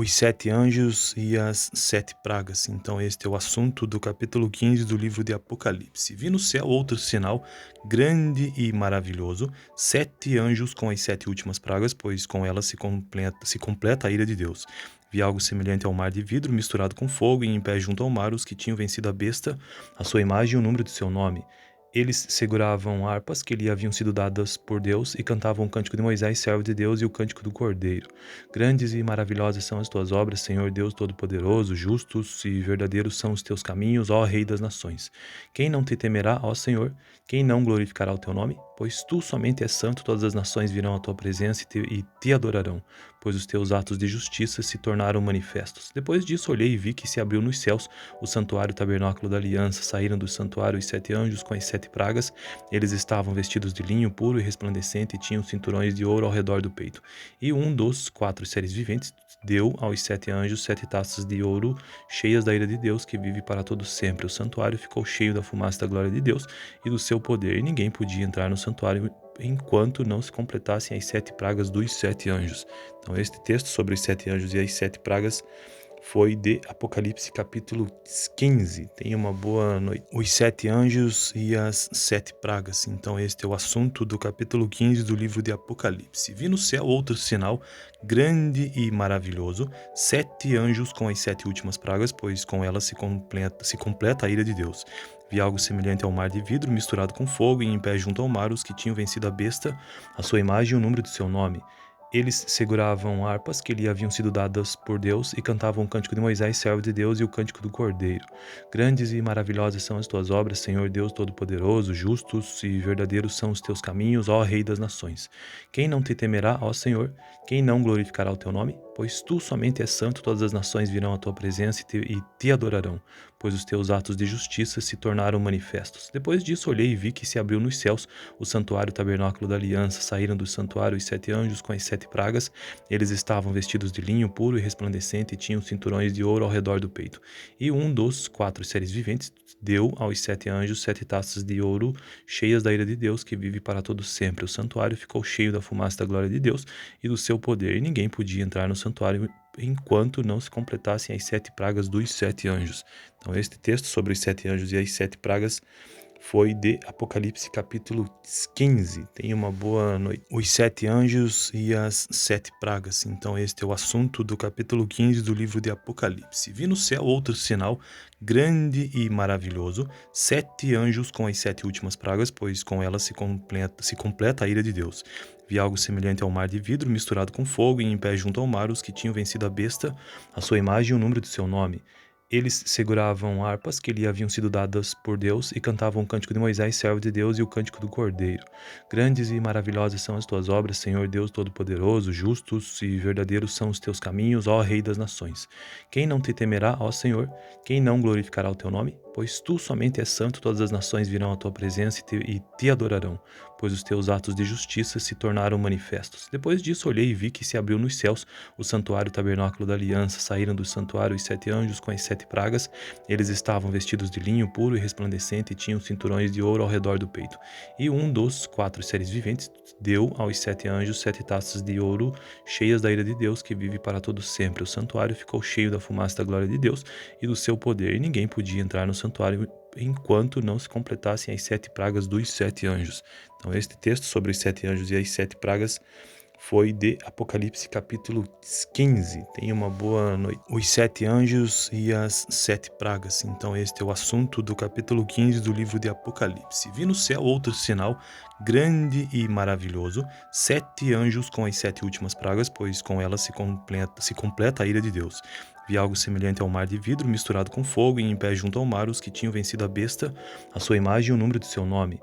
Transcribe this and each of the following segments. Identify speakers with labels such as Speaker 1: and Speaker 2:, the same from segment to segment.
Speaker 1: Os sete anjos e as sete pragas. Então este é o assunto do capítulo 15 do livro de Apocalipse. Vi no céu outro sinal grande e maravilhoso, sete anjos com as sete últimas pragas, pois com elas se completa a ira de Deus. Vi algo semelhante ao mar de vidro misturado com fogo, e em pé junto ao mar os que tinham vencido a besta, a sua imagem e o número de seu nome. Eles seguravam harpas que lhe haviam sido dadas por Deus e cantavam o cântico de Moisés, servo de Deus, e o cântico do Cordeiro. Grandes e maravilhosas são as tuas obras, Senhor Deus Todo-Poderoso, justos e verdadeiros são os teus caminhos, ó Rei das Nações. Quem não te temerá, ó Senhor? Quem não glorificará o teu nome? Pois tu somente és santo, todas as nações virão à tua presença e te adorarão, pois os teus atos de justiça se tornaram manifestos. Depois disso olhei e vi que se abriu nos céus o santuário, o tabernáculo da aliança. Saíram do santuário os sete anjos com as sete pragas. Eles estavam vestidos de linho puro e resplandecente e tinham cinturões de ouro ao redor do peito. E um dos quatro seres viventes deu aos sete anjos sete taças de ouro cheias da ira de Deus, que vive para todo sempre. O santuário ficou cheio da fumaça da glória de Deus e do seu poder, e ninguém podia entrar no santuário enquanto não se completassem as sete pragas dos sete anjos. Então este texto sobre os sete anjos e as sete pragas foi de Apocalipse capítulo 15. Tenha uma boa noite. Os sete anjos e as sete pragas. Então este é o assunto do capítulo 15 do livro de Apocalipse. Vi no céu outro sinal grande e maravilhoso, sete anjos com as sete últimas pragas, pois com elas se completa a ira de Deus. Vi algo semelhante ao mar de vidro misturado com fogo, e em pé junto ao mar os que tinham vencido a besta, a sua imagem e o número de seu nome. Eles seguravam harpas que lhe haviam sido dadas por Deus e cantavam o cântico de Moisés, servo de Deus, e o cântico do Cordeiro. Grandes e maravilhosas são as tuas obras, Senhor Deus Todo-Poderoso, justos e verdadeiros são os teus caminhos, ó Rei das Nações. Quem não te temerá, ó Senhor? Quem não glorificará o teu nome? Pois tu somente és santo, todas as nações virão à tua presença e te adorarão, pois os teus atos de justiça se tornaram manifestos. Depois disso olhei e vi que se abriu nos céus o santuário, o tabernáculo da aliança. Saíram do santuário os sete anjos com as sete pragas. Eles estavam vestidos de linho puro e resplandecente e tinham cinturões de ouro ao redor do peito. E um dos quatro seres viventes deu aos sete anjos sete taças de ouro cheias da ira de Deus, que vive para todo sempre. O santuário ficou cheio da fumaça da glória de Deus e do seu poder, e ninguém podia entrar no santuário enquanto não se completassem as sete pragas dos sete anjos. Então este texto sobre os sete anjos e as sete pragas foi de Apocalipse capítulo 15. Tenha uma boa noite. Os sete anjos e as sete pragas. Então este é o assunto do capítulo 15 do livro de Apocalipse. Vi no céu outro sinal grande e maravilhoso, sete anjos com as sete últimas pragas, pois com elas se completa a ira de Deus. Vi algo semelhante ao mar de vidro misturado com fogo, e em pé junto ao mar os que tinham vencido a besta, a sua imagem e o número de seu nome. Eles seguravam harpas que lhe haviam sido dadas por Deus e cantavam o cântico de Moisés, servo de Deus, e o cântico do Cordeiro. Grandes e maravilhosas são as tuas obras, Senhor Deus Todo-Poderoso, justos e verdadeiros são os teus caminhos, ó Rei das Nações. Quem não te temerá, ó Senhor? Quem não glorificará o teu nome? Pois tu somente és santo, todas as nações virão à tua presença e te adorarão, pois os teus atos de justiça se tornaram manifestos. Depois disso olhei e vi que se abriu nos céus o santuário, o tabernáculo da aliança. Saíram do santuário os sete anjos com as sete pragas. Eles estavam vestidos de linho puro e resplandecente e tinham cinturões de ouro ao redor do peito. E um dos quatro seres viventes deu aos sete anjos sete taças de ouro cheias da ira de Deus, que vive para todo sempre. O santuário ficou cheio da fumaça da glória de Deus e do seu poder, e ninguém podia entrar no santuário enquanto não se completassem as sete pragas dos sete anjos. Então este texto sobre os sete anjos e as sete pragas foi de Apocalipse capítulo 15. Tenha uma boa noite. Os sete anjos e as sete pragas. Então este é o assunto do capítulo 15 do livro de Apocalipse. Vi no céu outro sinal grande e maravilhoso, sete anjos com as sete últimas pragas, pois com elas se completa a ira de Deus. Vi algo semelhante ao mar de vidro misturado com fogo, e em pé junto ao mar os que tinham vencido a besta, a sua imagem e o número de seu nome.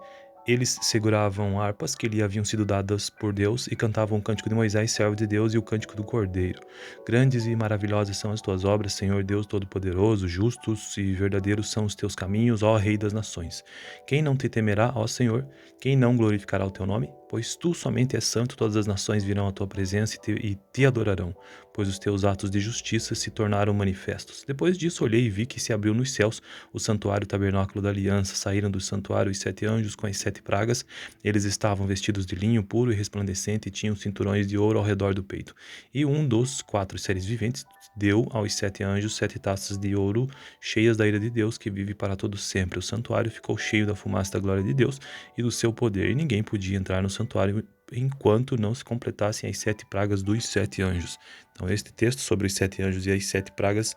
Speaker 1: Eles seguravam harpas que lhe haviam sido dadas por Deus e cantavam o cântico de Moisés, servo de Deus, e o cântico do Cordeiro. Grandes e maravilhosas são as tuas obras, Senhor Deus Todo-Poderoso, justos e verdadeiros são os teus caminhos, ó Rei das Nações. Quem não te temerá, ó Senhor? Quem não glorificará o teu nome? Pois tu somente és santo, todas as nações virão à tua presença e te adorarão, pois os teus atos de justiça se tornaram manifestos. Depois disso olhei e vi que se abriu nos céus o santuário, o tabernáculo da aliança. Saíram do santuário os 7 anjos com as 7 pragas. Eles estavam vestidos de linho puro e resplandecente e tinham cinturões de ouro ao redor do peito. E um dos 4 seres viventes deu aos 7 anjos 7 taças de ouro cheias da ira de Deus, que vive para todo sempre. O santuário ficou cheio da fumaça da glória de Deus e do seu poder, e ninguém podia entrar no santuário enquanto não se completassem as 7 pragas dos 7 anjos. Então, este texto sobre os 7 anjos e as 7 pragas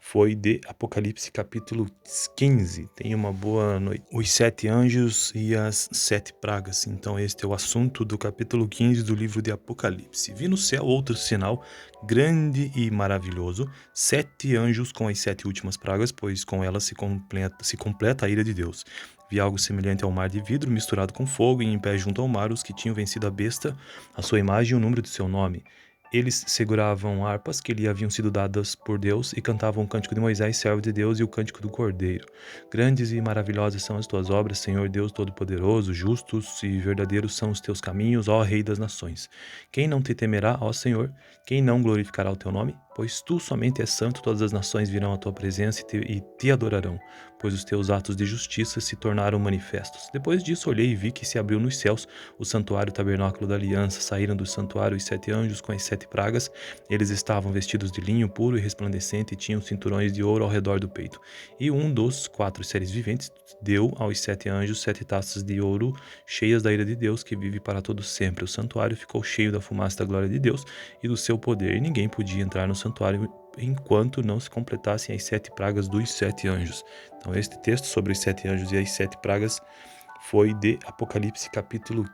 Speaker 1: foi de Apocalipse capítulo 15. Tenha uma boa noite. Os 7 anjos e as 7 pragas. Então, este é o assunto do capítulo 15 do livro de Apocalipse. Vi no céu outro sinal grande e maravilhoso: 7 anjos com as 7 últimas pragas, pois com elas se completa a ira de Deus. Vi algo semelhante ao mar de vidro misturado com fogo, e em pé junto ao mar os que tinham vencido a besta, a sua imagem e o número de seu nome. Eles seguravam harpas que lhe haviam sido dadas por Deus e cantavam o cântico de Moisés, servo de Deus, e o cântico do Cordeiro. Grandes e maravilhosas são as tuas obras, Senhor Deus Todo-Poderoso. Justos e verdadeiros são os teus caminhos, ó Rei das Nações. Quem não te temerá, ó Senhor? Quem não glorificará o teu nome? Pois tu somente és santo, todas as nações virão à tua presença e te adorarão, pois os teus atos de justiça se tornaram manifestos. Depois disso olhei e vi que se abriu nos céus o santuário, o tabernáculo da aliança. Saíram do santuário os 7 anjos com as 7 pragas. Eles estavam vestidos de linho puro e resplandecente e tinham cinturões de ouro ao redor do peito. E um dos 4 seres viventes deu aos 7 anjos 7 taças de ouro cheias da ira de Deus, que vive para todo sempre. O santuário ficou cheio da fumaça da glória de Deus e do seu poder, e ninguém podia entrar no santuário enquanto não se completassem as 7 pragas dos 7 anjos. Então, este texto sobre os 7 anjos e as 7 pragas foi de Apocalipse capítulo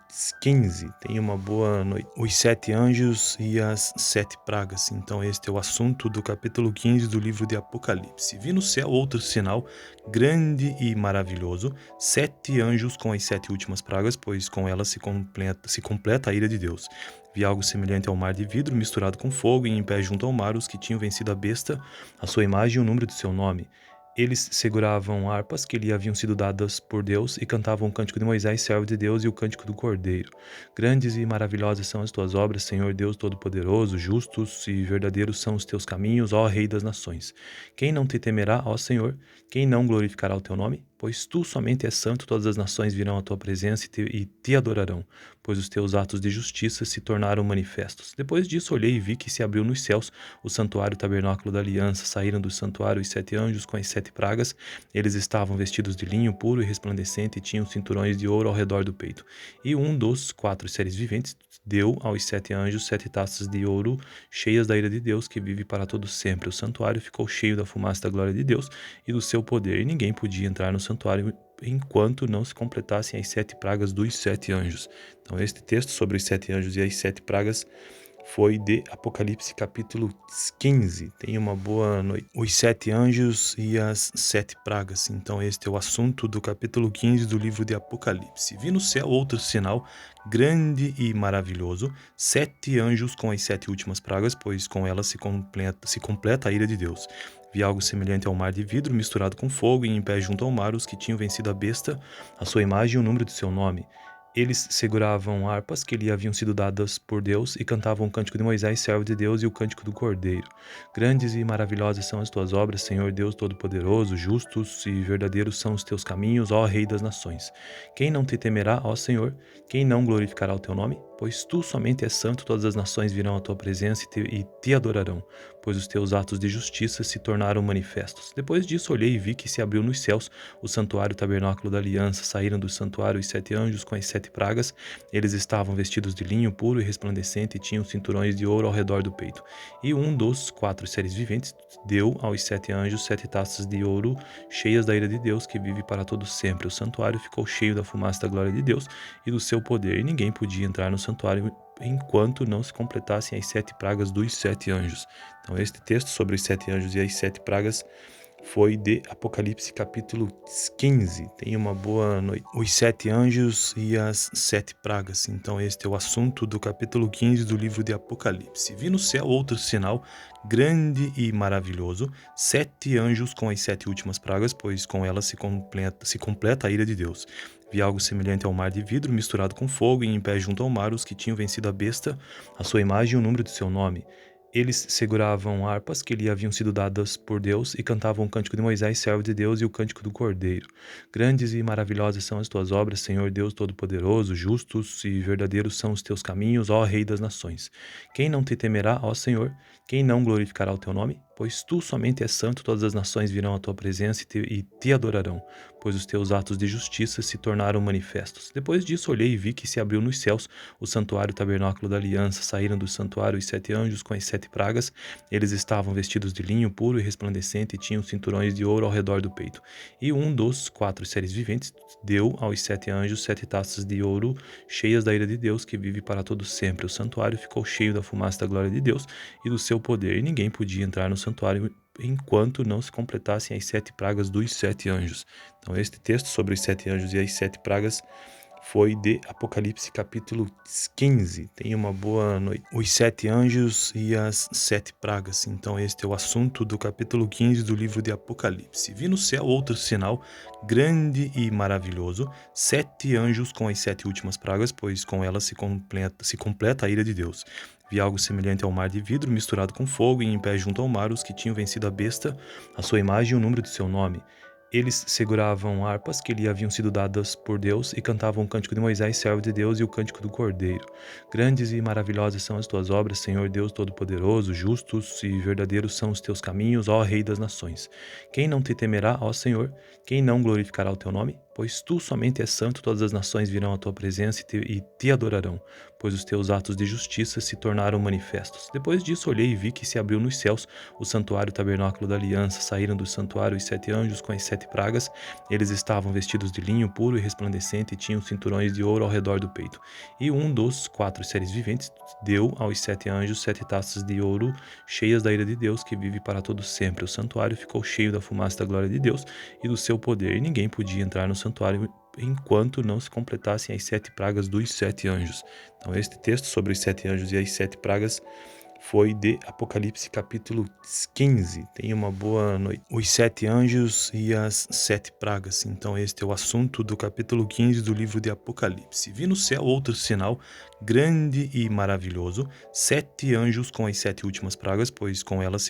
Speaker 1: 15. Tenha uma boa noite. Os 7 anjos e as 7 pragas. Então, este é o assunto do capítulo 15 do livro de Apocalipse. Vi no céu outro sinal grande e maravilhoso: 7 anjos com as 7 últimas pragas, pois com elas se completa a ira de Deus. Vi algo semelhante ao mar de vidro misturado com fogo, e em pé junto ao mar os que tinham vencido a besta, a sua imagem e o número de seu nome. Eles seguravam harpas que lhe haviam sido dadas por Deus e cantavam o cântico de Moisés, servo de Deus, e o cântico do Cordeiro. Grandes e maravilhosas são as tuas obras, Senhor Deus Todo-Poderoso. Justos e verdadeiros são os teus caminhos, ó Rei das Nações. Quem não te temerá, ó Senhor? Quem não glorificará o teu nome? Pois tu somente és santo, todas as nações virão à tua presença e te adorarão, pois os teus atos de justiça se tornaram manifestos. Depois disso olhei e vi que se abriu nos céus o santuário, o tabernáculo da aliança. Saíram do santuário os 7 anjos com as 7 pragas. Eles estavam vestidos de linho puro e resplandecente e tinham cinturões de ouro ao redor do peito. E um dos 4 seres viventes deu aos 7 anjos 7 taças de ouro cheias da ira de Deus, que vive para todo sempre. O santuário ficou cheio da fumaça da glória de Deus e do seu poder, e ninguém podia entrar no santuário enquanto não se completassem as 7 pragas dos 7 anjos. Então, este texto sobre os 7 anjos e as 7 pragas foi de Apocalipse capítulo 15. Tenha uma boa noite. Os 7 anjos e as 7 pragas. Então, este é o assunto do capítulo 15 do livro de Apocalipse. Vi no céu outro sinal grande e maravilhoso: 7 anjos com as 7 últimas pragas, pois com elas se completa a ira de Deus. Vi algo semelhante ao mar de vidro misturado com fogo, e em pé junto ao mar os que tinham vencido a besta, a sua imagem e o número de seu nome. Eles seguravam harpas que lhe haviam sido dadas por Deus e cantavam o cântico de Moisés, servo de Deus, e o cântico do Cordeiro. Grandes e maravilhosas são as tuas obras, Senhor Deus Todo-Poderoso. Justos e verdadeiros são os teus caminhos, ó Rei das Nações. Quem não te temerá, ó Senhor? Quem não glorificará o teu nome? Pois tu somente és santo, todas as nações virão à tua presença e te adorarão, pois os teus atos de justiça se tornaram manifestos. Depois disso olhei e vi que se abriu nos céus o santuário, o tabernáculo da aliança. Saíram do santuário os 7 anjos com as 7 pragas. Eles estavam vestidos de linho puro e resplandecente e tinham cinturões de ouro ao redor do peito. E um dos 4 seres viventes deu aos 7 anjos 7 taças de ouro cheias da ira de Deus, que vive para todo sempre. O santuário ficou cheio da fumaça da glória de Deus e do seu poder, e ninguém podia entrar no santuário enquanto não se completassem as 7 pragas dos 7 anjos. Então, este texto sobre os 7 anjos e as 7 pragas foi de Apocalipse capítulo 15. Tenha uma boa noite. Os 7 anjos e as 7 pragas. Então, este é o assunto do capítulo 15 do livro de Apocalipse. Vi no céu outro sinal grande e maravilhoso: 7 anjos com as 7 últimas pragas, pois com elas se completa a ira de Deus. Vi algo semelhante ao mar de vidro misturado com fogo, e em pé junto ao mar os que tinham vencido a besta, a sua imagem e o número de seu nome. Eles seguravam harpas que lhe haviam sido dadas por Deus e cantavam o cântico de Moisés, servo de Deus, e o cântico do Cordeiro. Grandes e maravilhosas são as tuas obras, Senhor Deus Todo-Poderoso, justos e verdadeiros são os teus caminhos, ó Rei das nações. Quem não te temerá, ó Senhor? Quem não glorificará o teu nome? Pois tu somente és santo, todas as nações virão à tua presença e te adorarão, pois os teus atos de justiça se tornaram manifestos. Depois disso olhei e vi que se abriu nos céus o santuário, o tabernáculo da aliança. Saíram do santuário os 7 anjos com as 7 pragas. Eles estavam vestidos de linho puro e resplandecente e tinham cinturões de ouro ao redor do peito. E um dos 4 seres viventes deu aos 7 anjos 7 taças de ouro cheias da ira de Deus, que vive para todo sempre. O santuário ficou cheio da fumaça da glória de Deus e do seu poder, e ninguém podia entrar no santuário enquanto não se completassem as 7 pragas dos 7 anjos. Então, este texto sobre os 7 anjos e as 7 pragas foi de Apocalipse capítulo 15. Tenha uma boa noite. Os 7 anjos e as 7 pragas. Então, este é o assunto do capítulo 15 do livro de Apocalipse. Vi no céu outro sinal grande e maravilhoso: 7 anjos com as 7 últimas pragas, pois com elas se completa a ira de Deus. Vi algo semelhante ao mar de vidro misturado com fogo, e em pé junto ao mar os que tinham vencido a besta, a sua imagem e o número de seu nome. Eles seguravam harpas que lhe haviam sido dadas por Deus e cantavam o cântico de Moisés, servo de Deus, e o cântico do Cordeiro. Grandes e maravilhosas são as tuas obras, Senhor Deus Todo-Poderoso, justos e verdadeiros são os teus caminhos, ó Rei das nações. Quem não te temerá, ó Senhor? Quem não glorificará o teu nome? Pois tu somente és santo, todas as nações virão à tua presença e te adorarão, pois os teus atos de justiça se tornaram manifestos. Depois disso olhei e vi que se abriu nos céus o santuário, o tabernáculo da aliança. Saíram do santuário os 7 anjos com as 7 pragas. Eles estavam vestidos de linho puro e resplandecente e tinham cinturões de ouro ao redor do peito. E um dos 4 seres viventes deu aos 7 anjos 7 taças de ouro cheias da ira de Deus, que vive para todo sempre. O santuário ficou cheio da fumaça da glória de Deus e do seu poder, e ninguém podia entrar no santuário enquanto não se completassem as 7 pragas dos 7 anjos. Então, este texto sobre os 7 anjos e as 7 pragas foi de Apocalipse capítulo 15. Tenha uma boa noite. Os 7 anjos e as 7 pragas. Então, este é o assunto do capítulo 15 do livro de Apocalipse. Vi no céu outro sinal grande e maravilhoso: 7 anjos com as 7 últimas pragas, pois com elas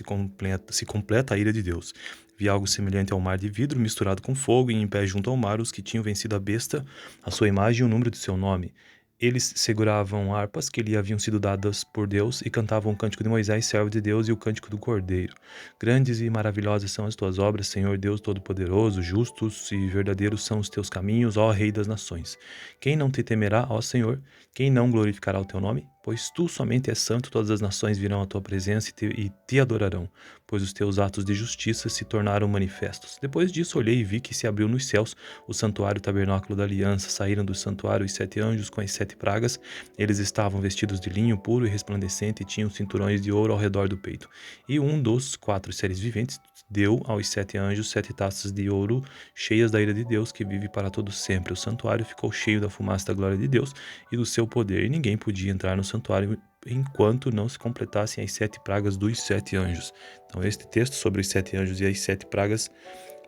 Speaker 1: se completa a ira de Deus. Vi algo semelhante ao mar de vidro misturado com fogo, e em pé junto ao mar os que tinham vencido a besta, a sua imagem e o número de seu nome. Eles seguravam harpas que lhe haviam sido dadas por Deus e cantavam o cântico de Moisés, servo de Deus, e o cântico do Cordeiro. Grandes e maravilhosas são as tuas obras, Senhor Deus Todo-Poderoso, justos e verdadeiros são os teus caminhos, ó Rei das nações. Quem não te temerá, ó Senhor? Quem não glorificará o teu nome? Pois tu somente és santo, todas as nações virão à tua presença e te adorarão, pois os teus atos de justiça se tornaram manifestos. Depois disso olhei e vi que se abriu nos céus o santuário, o tabernáculo da aliança. Saíram do santuário os 7 anjos com as 7 pragas. Eles estavam vestidos de linho puro e resplandecente e tinham cinturões de ouro ao redor do peito. E um dos 4 seres viventes deu aos 7 anjos 7 taças de ouro cheias da ira de Deus, que vive para todo sempre. O santuário ficou cheio da fumaça da glória de Deus e do seu poder, e ninguém podia entrar no santuário enquanto não se completassem as 7 pragas dos 7 anjos. Então, este texto sobre os 7 anjos e as 7 pragas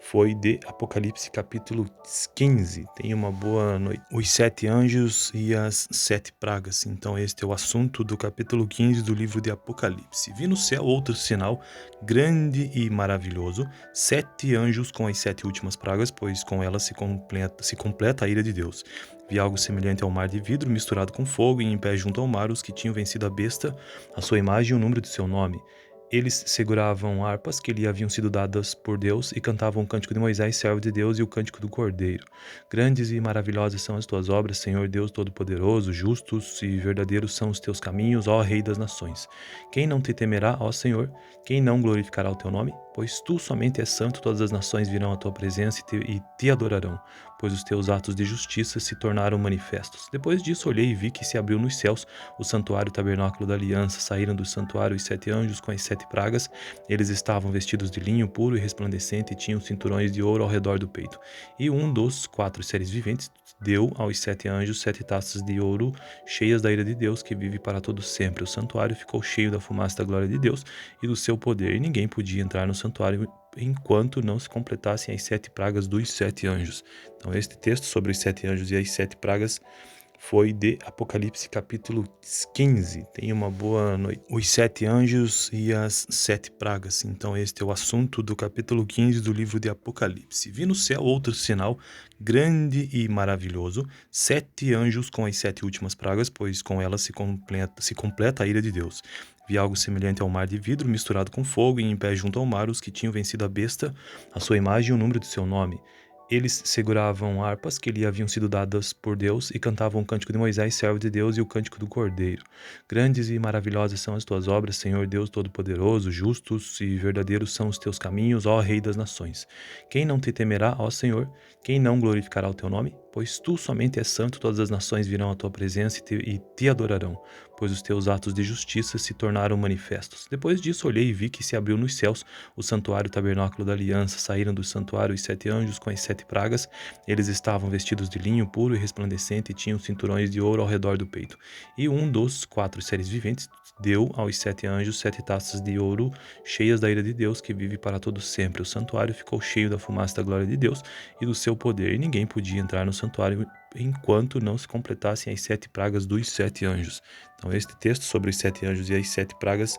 Speaker 1: foi de Apocalipse capítulo 15. Tenha uma boa noite. Os 7 anjos e as 7 pragas. Então, este é o assunto do capítulo 15 do livro de Apocalipse. Vi no céu outro sinal grande e maravilhoso: 7 anjos com as 7 últimas pragas, pois com elas se completa a ira de Deus. Vi algo semelhante ao mar de vidro misturado com fogo, e em pé junto ao mar os que tinham vencido a besta, a sua imagem e o número de seu nome. Eles seguravam harpas que lhe haviam sido dadas por Deus e cantavam o cântico de Moisés, servo de Deus, e o cântico do Cordeiro. Grandes e maravilhosas são as tuas obras, Senhor Deus Todo-Poderoso, justos e verdadeiros são os teus caminhos, ó Rei das nações. Quem não te temerá, ó Senhor? Quem não glorificará o teu nome? Pois tu somente és santo, todas as nações virão à tua presença e te adorarão, pois os teus atos de justiça se tornaram manifestos. Depois disso olhei e vi que se abriu nos céus o santuário, o tabernáculo da aliança. Saíram do santuário os 7 anjos com as 7 7 pragas. Eles estavam vestidos de linho puro e resplandecente e tinham cinturões de ouro ao redor do peito. E um dos 4 seres viventes deu aos 7 anjos 7 taças de ouro cheias da ira de Deus, que vive para todo sempre. O santuário ficou cheio da fumaça da glória de Deus e do seu poder, e ninguém podia entrar no santuário enquanto não se completassem as 7 pragas dos 7 anjos. Então, este texto sobre os 7 anjos e as 7 pragas foi de Apocalipse capítulo 15. Tenha uma boa noite. Os 7 anjos e as 7 pragas. Então este é o assunto do capítulo 15 do livro de Apocalipse. Vi no céu outro sinal grande e maravilhoso, 7 anjos com as 7 últimas pragas, pois com elas se completa a ira de Deus. Vi algo semelhante ao mar de vidro misturado com fogo, e em pé junto ao mar os que tinham vencido a besta, a sua imagem e o número de seu nome. Eles seguravam harpas que lhe haviam sido dadas por Deus e cantavam o cântico de Moisés, servo de Deus, e o cântico do Cordeiro. Grandes e maravilhosas são as tuas obras, Senhor Deus Todo-Poderoso, justos e verdadeiros são os teus caminhos, ó Rei das Nações. Quem não te temerá, ó Senhor? Quem não glorificará o teu nome? Pois tu somente és santo, todas as nações virão à tua presença e te adorarão, pois os teus atos de justiça se tornaram manifestos. Depois disso olhei e vi que se abriu nos céus o santuário, o tabernáculo da aliança. Saíram do santuário os 7 anjos com as 7 pragas. Eles estavam vestidos de linho puro e resplandecente e tinham cinturões de ouro ao redor do peito. E um dos 4 seres viventes deu aos 7 anjos 7 taças de ouro cheias da ira de Deus, que vive para todo sempre. O santuário ficou cheio da fumaça da glória de Deus e do seu poder, e ninguém podia entrar no santuário enquanto não se completassem as 7 pragas dos 7 anjos. Então este texto sobre os 7 anjos e as 7 pragas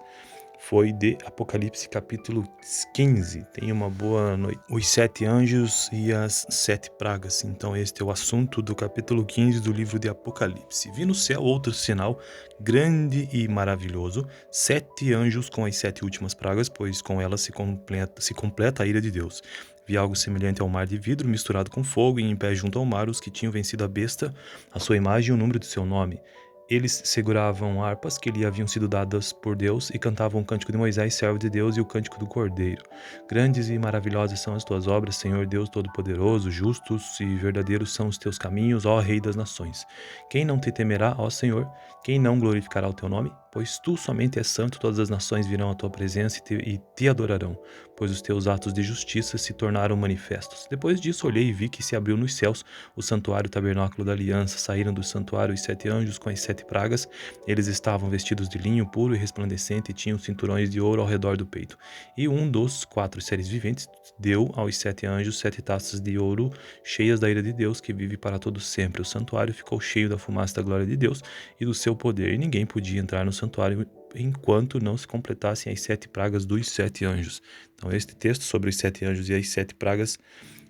Speaker 1: foi de Apocalipse capítulo 15. Tenha uma boa noite. Os 7 anjos e as 7 pragas. Então este é o assunto do capítulo 15 do livro de Apocalipse. Vi no céu outro sinal grande e maravilhoso, 7 anjos com as 7 últimas pragas, pois com elas se completa a ira de Deus. Vi algo semelhante ao mar de vidro misturado com fogo, e em pé junto ao mar os que tinham vencido a besta, a sua imagem e o número de seu nome. Eles seguravam harpas que lhe haviam sido dadas por Deus e cantavam o cântico de Moisés, servo de Deus, e o cântico do Cordeiro. Grandes e maravilhosas são as tuas obras, Senhor Deus Todo-Poderoso, justos e verdadeiros são os teus caminhos, ó Rei das Nações. Quem não te temerá, ó Senhor? Quem não glorificará o teu nome? Pois tu somente és santo, todas as nações virão à tua presença e te adorarão, pois os teus atos de justiça se tornaram manifestos. Depois disso olhei e vi que se abriu nos céus o santuário, o tabernáculo da aliança. Saíram do santuário os 7 anjos com as 7 pragas. Eles estavam vestidos de linho puro e resplandecente e tinham cinturões de ouro ao redor do peito. E um dos 4 seres viventes deu aos 7 anjos 7 taças de ouro cheias da ira de Deus, que vive para todo sempre. O santuário ficou cheio da fumaça da glória de Deus e do seu poder, e ninguém podia entrar no santuário enquanto não se completassem as 7 pragas dos 7 anjos. Então este texto sobre os 7 anjos e as 7 pragas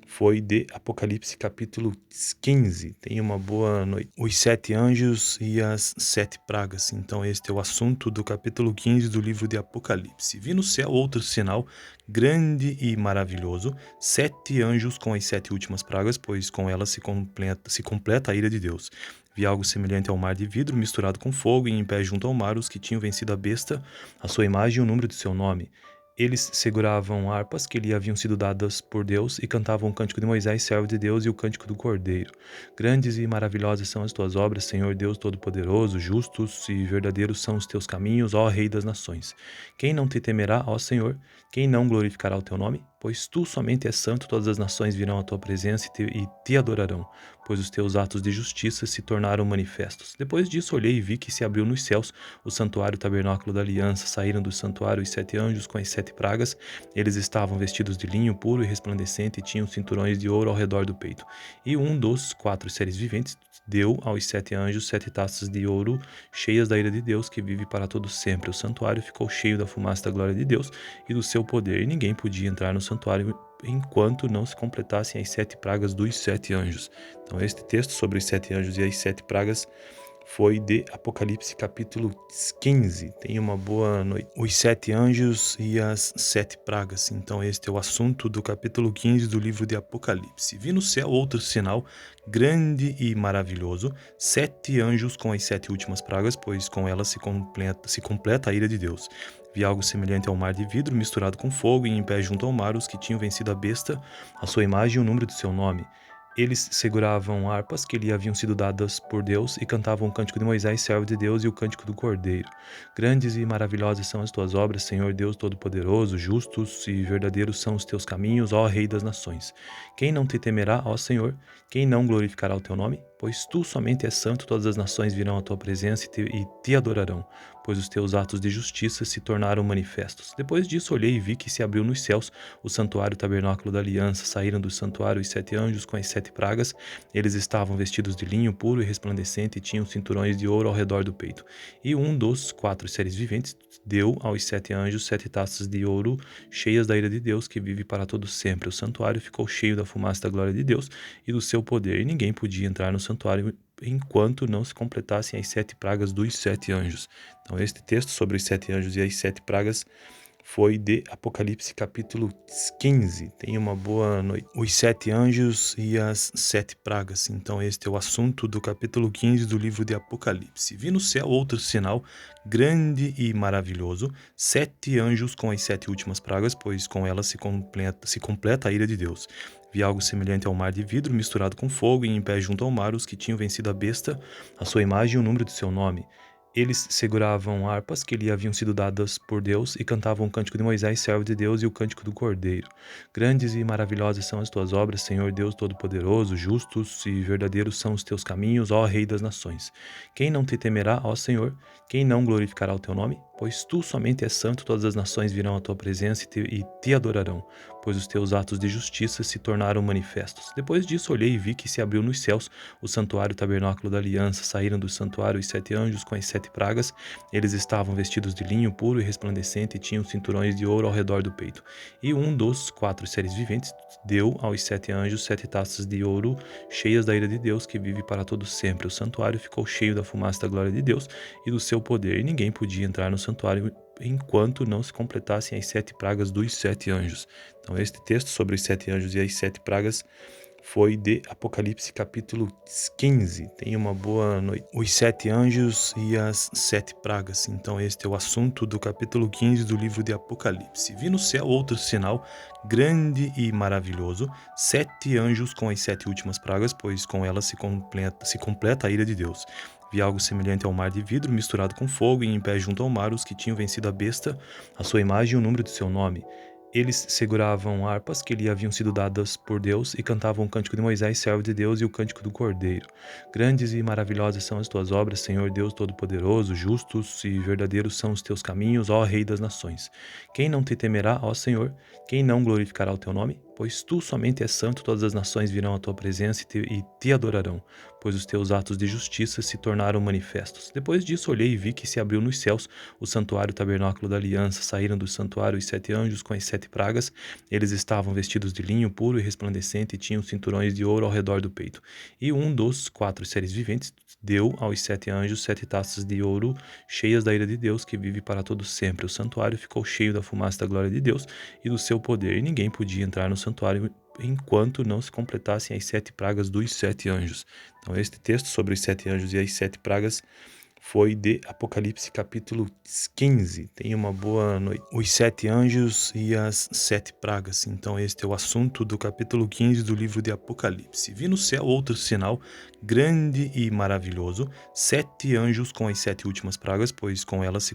Speaker 1: foi de Apocalipse capítulo 15. Tenha uma boa noite. Os 7 anjos e as 7 pragas. Então este é o assunto do capítulo 15 do livro de Apocalipse. Vi no céu outro sinal grande e maravilhoso, 7 anjos com as 7 últimas pragas, pois com elas se completa a ira de Deus. Vi algo semelhante ao mar de vidro misturado com fogo, e em pé junto ao mar os que tinham vencido a besta, a sua imagem e o número de seu nome. Eles seguravam harpas que lhe haviam sido dadas por Deus e cantavam o cântico de Moisés, servo de Deus, e o cântico do Cordeiro. Grandes e maravilhosas são as tuas obras, Senhor Deus Todo-Poderoso, justos e verdadeiros são os teus caminhos, ó Rei das Nações. Quem não te temerá, ó Senhor? Quem não glorificará o teu nome? Pois tu somente és santo, todas as nações virão à tua presença e te adorarão, pois os teus atos de justiça se tornaram manifestos. Depois disso olhei e vi que se abriu nos céus o santuário, o tabernáculo da aliança. Saíram do santuário os 7 anjos com as 7 pragas. Eles estavam vestidos de linho puro e resplandecente e tinham cinturões de ouro ao redor do peito. E um dos 4 seres viventes deu aos 7 anjos 7 taças de ouro cheias da ira de Deus, que vive para todo sempre. O santuário ficou cheio da fumaça da glória de Deus e do seu poder, e ninguém podia entrar no santuário enquanto não se completassem as 7 pragas dos 7 anjos. Então este texto sobre os 7 anjos e as 7 pragas foi de Apocalipse capítulo 15. Tenha uma boa noite. Os 7 anjos e as 7 pragas. Então este é o assunto do capítulo 15 do livro de Apocalipse. Vi no céu outro sinal grande e maravilhoso, 7 anjos com as 7 últimas pragas, pois com elas se completa a ira de Deus. Vi algo semelhante ao mar de vidro misturado com fogo, e em pé junto ao mar os que tinham vencido a besta, a sua imagem e o número de seu nome. Eles seguravam harpas que lhe haviam sido dadas por Deus e cantavam o cântico de Moisés, servo de Deus, e o cântico do Cordeiro. Grandes e maravilhosas são as tuas obras, Senhor Deus Todo-Poderoso, justos e verdadeiros são os teus caminhos, ó Rei das nações. Quem não te temerá, ó Senhor? Quem não glorificará o teu nome? Pois tu somente és santo, todas as nações virão à tua presença e te adorarão, pois os teus atos de justiça se tornaram manifestos. Depois disso olhei e vi que se abriu nos céus o santuário, o tabernáculo da aliança. Saíram do santuário os 7 anjos com as 7 pragas. Eles estavam vestidos de linho puro e resplandecente e tinham cinturões de ouro ao redor do peito. E um dos 4 seres viventes deu aos 7 anjos 7 taças de ouro cheias da ira de Deus, que vive para todo sempre. O santuário ficou cheio da fumaça da glória de Deus e do seu poder, e ninguém podia entrar no santuário enquanto não se completassem as 7 pragas dos 7 anjos. Então, este texto sobre os 7 anjos e as 7 pragas foi de Apocalipse capítulo 15. Tenha uma boa noite. Os 7 anjos e as 7 pragas. Então este é o assunto do capítulo 15 do livro de Apocalipse. Vi no céu outro sinal grande e maravilhoso, 7 anjos com as 7 últimas pragas, pois com elas se completa a ira de Deus. Vi algo semelhante ao mar de vidro misturado com fogo, e em pé junto ao mar os que tinham vencido a besta, a sua imagem e o número de seu nome. Eles seguravam harpas que lhe haviam sido dadas por Deus e cantavam o cântico de Moisés, servo de Deus, e o cântico do Cordeiro. Grandes e maravilhosas são as tuas obras, Senhor Deus Todo-Poderoso, justos e verdadeiros são os teus caminhos, ó Rei das nações. Quem não te temerá, ó Senhor? Quem não glorificará o teu nome? Pois tu somente és santo, todas as nações virão à tua presença e te adorarão, pois os teus atos de justiça se tornaram manifestos. Depois disso olhei e vi que se abriu nos céus o santuário, o tabernáculo da aliança. Saíram do santuário os 7 anjos com as 7 pragas. Eles estavam vestidos de linho puro e resplandecente e tinham cinturões de ouro ao redor do peito. E um dos 4 seres viventes deu aos 7 anjos 7 taças de ouro cheias da ira de Deus, que vive para todo sempre. O santuário ficou cheio da fumaça da glória de Deus e do seu poder, e ninguém podia entrar no santuário enquanto não se completassem as 7 pragas dos 7 anjos. Então este texto sobre os 7 anjos e as 7 pragas foi de Apocalipse capítulo 15. Tenha uma boa noite. Os 7 anjos e as 7 pragas. Então este é o assunto do capítulo 15 do livro de Apocalipse. Vi no céu outro sinal grande e maravilhoso, 7 anjos com as 7 últimas pragas, pois com elas se completa a ira de Deus. Vi algo semelhante ao mar de vidro misturado com fogo, e em pé junto ao mar os que tinham vencido a besta, a sua imagem e o número de seu nome. Eles seguravam harpas que lhe haviam sido dadas por Deus e cantavam o cântico de Moisés, servo de Deus, e o cântico do Cordeiro. Grandes e maravilhosas são as tuas obras, Senhor Deus Todo-Poderoso, justos e verdadeiros são os teus caminhos, ó Rei das nações. Quem não te temerá, ó Senhor? Quem não glorificará o teu nome? Pois tu somente és santo, todas as nações virão à tua presença e te adorarão, pois os teus atos de justiça se tornaram manifestos. Depois disso olhei e vi que se abriu nos céus o santuário, o tabernáculo da aliança. Saíram do santuário os 7 anjos com as 7 pragas. Eles estavam vestidos de linho puro e resplandecente e tinham cinturões de ouro ao redor do peito. E um dos 4 seres viventes deu aos 7 anjos 7 taças de ouro cheias da ira de Deus, que vive para todo sempre. O santuário ficou cheio da fumaça da glória de Deus e do seu poder, e ninguém podia entrar no santuário enquanto não se completassem as 7 pragas dos 7 anjos. Então este texto sobre os 7 anjos e as 7 pragas foi de Apocalipse capítulo 15. Tenha uma boa noite. Os 7 anjos e as 7 pragas. Então este é o assunto do capítulo 15 do livro de Apocalipse. Vi no céu outro sinal grande e maravilhoso, 7 anjos com as 7 últimas pragas, pois com elas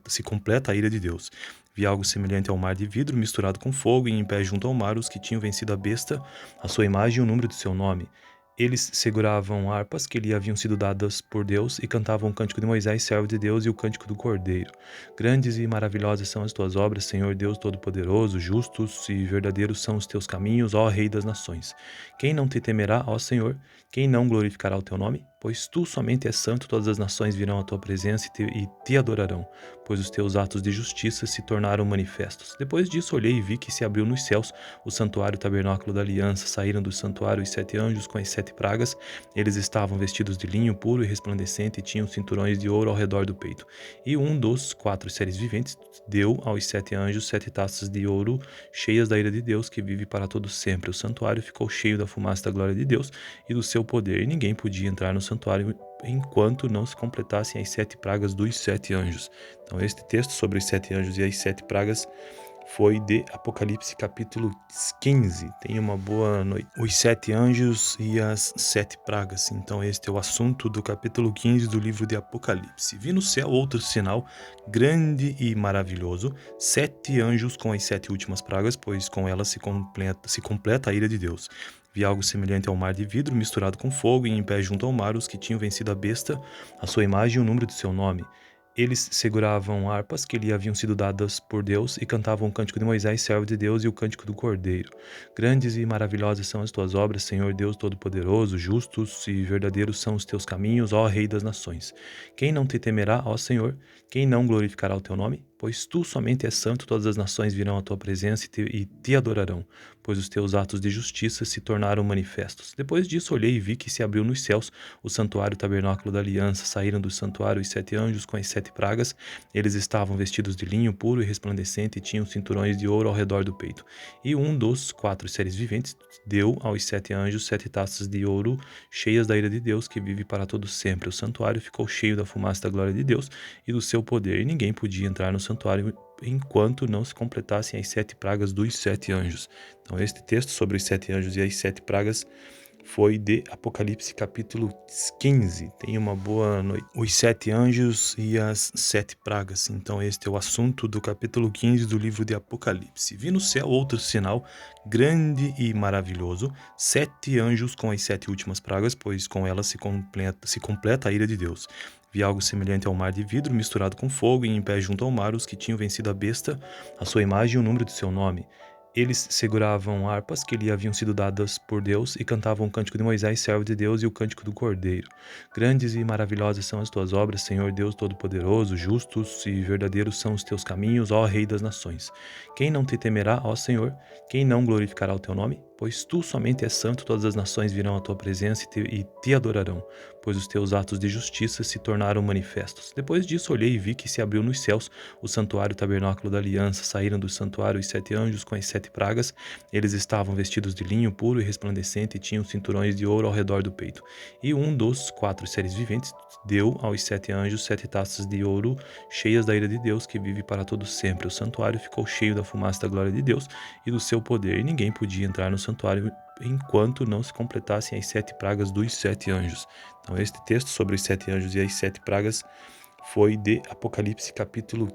Speaker 1: se completa a ira de Deus. Vi algo semelhante ao mar de vidro misturado com fogo, e em pé junto ao mar os que tinham vencido a besta, a sua imagem e o número de seu nome. Eles seguravam harpas que lhe haviam sido dadas por Deus e cantavam o cântico de Moisés, servo de Deus, e o cântico do Cordeiro. Grandes e maravilhosas são as tuas obras, Senhor Deus Todo-Poderoso, justos e verdadeiros são os teus caminhos, ó Rei das nações. Quem não te temerá, ó Senhor? Quem não glorificará o teu nome? Pois tu somente és santo, todas as nações virão à tua presença e te adorarão, pois os teus atos de justiça se tornaram manifestos. Depois disso olhei e vi que se abriu nos céus o santuário, o tabernáculo da aliança. Saíram do santuário os 7 anjos com as 7 pragas. Eles estavam vestidos de linho puro e resplandecente e tinham cinturões de ouro ao redor do peito. E um dos 4 seres viventes deu aos 7 anjos 7 taças de ouro cheias da ira de Deus, que vive para todo sempre. O santuário ficou cheio da fumaça da glória de Deus e do seu poder, e ninguém podia entrar no santuário enquanto não se completassem as 7 pragas dos 7 anjos. Então este texto sobre os 7 anjos e as 7 pragas foi de Apocalipse capítulo 15. Tenha uma boa noite. Os 7 anjos e as 7 pragas. Então este é o assunto do capítulo 15 do livro de Apocalipse. Vi no céu outro sinal grande e maravilhoso, 7 anjos com as 7 últimas pragas, pois com elas se completa a ira de Deus. Vi algo semelhante ao mar de vidro misturado com fogo, e em pé junto ao mar os que tinham vencido a besta, a sua imagem e o número de seu nome. Eles seguravam harpas que lhe haviam sido dadas por Deus e cantavam o cântico de Moisés, servo de Deus, e o cântico do Cordeiro. Grandes e maravilhosas são as tuas obras, Senhor Deus Todo-Poderoso, justos e verdadeiros são os teus caminhos, ó Rei das nações. Quem não te temerá, ó Senhor? Quem não glorificará o teu nome? Pois tu somente és santo, todas as nações virão à tua presença e te adorarão, pois os teus atos de justiça se tornaram manifestos. Depois disso olhei e vi que se abriu nos céus o santuário, o tabernáculo da aliança. Saíram do santuário os 7 anjos com as 7 pragas. Eles estavam vestidos de linho puro e resplandecente e tinham cinturões de ouro ao redor do peito. E um dos 4 seres viventes deu aos 7 anjos 7 taças de ouro cheias da ira de Deus, que vive para todo sempre. O santuário ficou cheio da fumaça da glória de Deus e do seu poder, e ninguém podia entrar no santuário enquanto não se completassem as 7 pragas dos 7 anjos. Então este texto sobre os 7 anjos e as 7 pragas foi de Apocalipse capítulo 15. Tenha uma boa noite. Os 7 anjos e as 7 pragas. Então este é o assunto do capítulo 15 do livro de Apocalipse. Vi no céu outro sinal grande e maravilhoso, 7 anjos com as 7 últimas pragas, pois com elas se completa a ira de Deus. Vi algo semelhante ao mar de vidro misturado com fogo, e em pé junto ao mar os que tinham vencido a besta, a sua imagem e o número de seu nome. Eles seguravam harpas que lhe haviam sido dadas por Deus e cantavam o cântico de Moisés, servo de Deus, e o cântico do Cordeiro. Grandes e maravilhosas são as tuas obras, Senhor Deus Todo-Poderoso, justos e verdadeiros são os teus caminhos, ó Rei das nações. Quem não te temerá, ó Senhor? Quem não glorificará o teu nome? Pois tu somente és santo, todas as nações virão à tua presença e te adorarão, pois os teus atos de justiça se tornaram manifestos. Depois disso olhei e vi que se abriu nos céus o santuário, o tabernáculo da aliança. Saíram do santuário os 7 anjos com as 7 pragas. Eles estavam vestidos de linho puro e resplandecente e tinham cinturões de ouro ao redor do peito. E um dos 4 seres viventes deu aos 7 anjos 7 taças de ouro cheias da ira de Deus, que vive para todo sempre. O santuário ficou cheio da fumaça da glória de Deus e do seu poder, e ninguém podia entrar no santuário enquanto não se completassem as 7 pragas dos 7 anjos. Então este texto sobre os 7 anjos e as 7 pragas foi de Apocalipse capítulo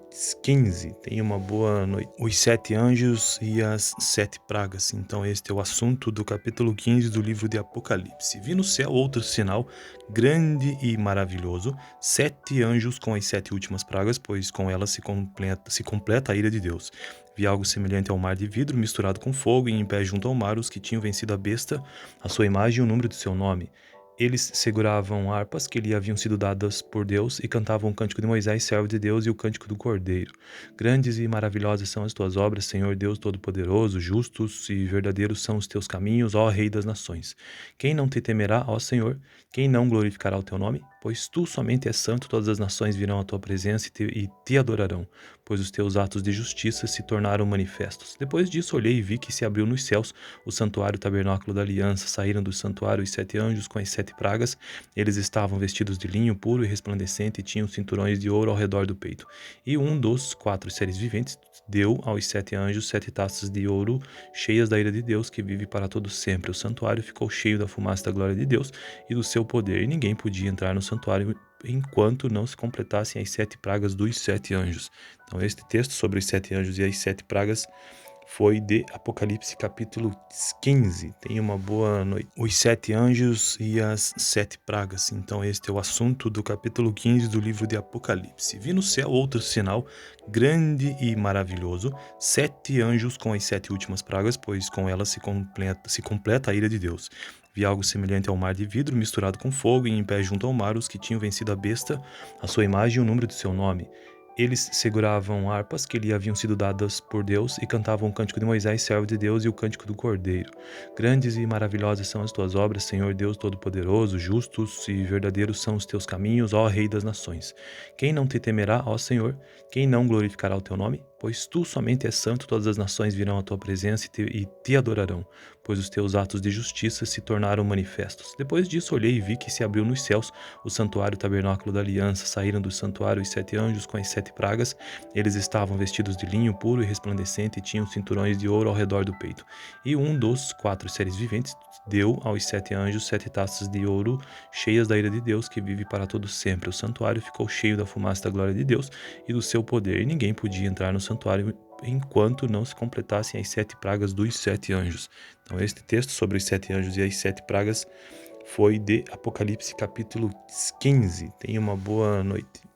Speaker 1: 15. Tenha uma boa noite. Os 7 anjos e as 7 pragas. Então este é o assunto do capítulo 15 do livro de Apocalipse. Vi no céu outro sinal grande e maravilhoso, 7 anjos com as 7 últimas pragas, pois com elas se completa a ira de Deus. Vi algo semelhante ao mar de vidro misturado com fogo, e em pé junto ao mar os que tinham vencido a besta, a sua imagem e o número de seu nome. Eles seguravam harpas que lhe haviam sido dadas por Deus e cantavam o cântico de Moisés, servo de Deus, e o cântico do Cordeiro. Grandes e maravilhosas são as tuas obras, Senhor Deus Todo-Poderoso, justos e verdadeiros são os teus caminhos, ó Rei das nações. Quem não te temerá, ó Senhor? Quem não glorificará o teu nome? Pois tu somente és santo, todas as nações virão à tua presença e te adorarão, pois os teus atos de justiça se tornaram manifestos. Depois disso olhei e vi que se abriu nos céus o santuário, o tabernáculo da aliança. Saíram do santuário os 7 anjos com as 7 pragas. Eles estavam vestidos de linho puro e resplandecente e tinham cinturões de ouro ao redor do peito. E um dos 4 seres viventes deu aos 7 anjos 7 taças de ouro cheias da ira de Deus, que vive para todo sempre. O santuário ficou cheio da fumaça da glória de Deus e do seu poder, e ninguém podia entrar no santuário enquanto não se completassem as 7 pragas dos 7 anjos. Então este texto sobre os 7 anjos e as 7 pragas foi de Apocalipse capítulo 15. Tenha uma boa noite. Os 7 anjos e as 7 pragas. Então este é o assunto do capítulo 15 do livro de Apocalipse. Vi no céu outro sinal grande e maravilhoso, 7 anjos com as 7 últimas pragas, pois com elas se completa a ira de Deus. Vi algo semelhante ao mar de vidro misturado com fogo, e em pé junto ao mar os que tinham vencido a besta, a sua imagem e o número de seu nome. Eles seguravam harpas que lhe haviam sido dadas por Deus e cantavam o cântico de Moisés, servo de Deus, e o cântico do Cordeiro. Grandes e maravilhosas são as tuas obras, Senhor Deus Todo-Poderoso, justos e verdadeiros são os teus caminhos, ó Rei das nações. Quem não te temerá, ó Senhor? Quem não glorificará o teu nome? Pois tu somente és santo, todas as nações virão à tua presença e te adorarão, pois os teus atos de justiça se tornaram manifestos. Depois disso olhei e vi que se abriu nos céus o santuário, o tabernáculo da aliança. Saíram do santuário os 7 anjos com as 7 pragas. Eles estavam vestidos de linho puro e resplandecente e tinham cinturões de ouro ao redor do peito. E um dos 4 seres viventes deu aos 7 anjos 7 taças de ouro cheias da ira de Deus, que vive para todo sempre. O santuário ficou cheio da fumaça da glória de Deus e do seu poder, e ninguém podia entrar no santuário enquanto não se completassem as 7 pragas dos 7 anjos. Então, este texto sobre os 7 anjos e as 7 pragas foi de Apocalipse capítulo 15. Tenha uma boa noite.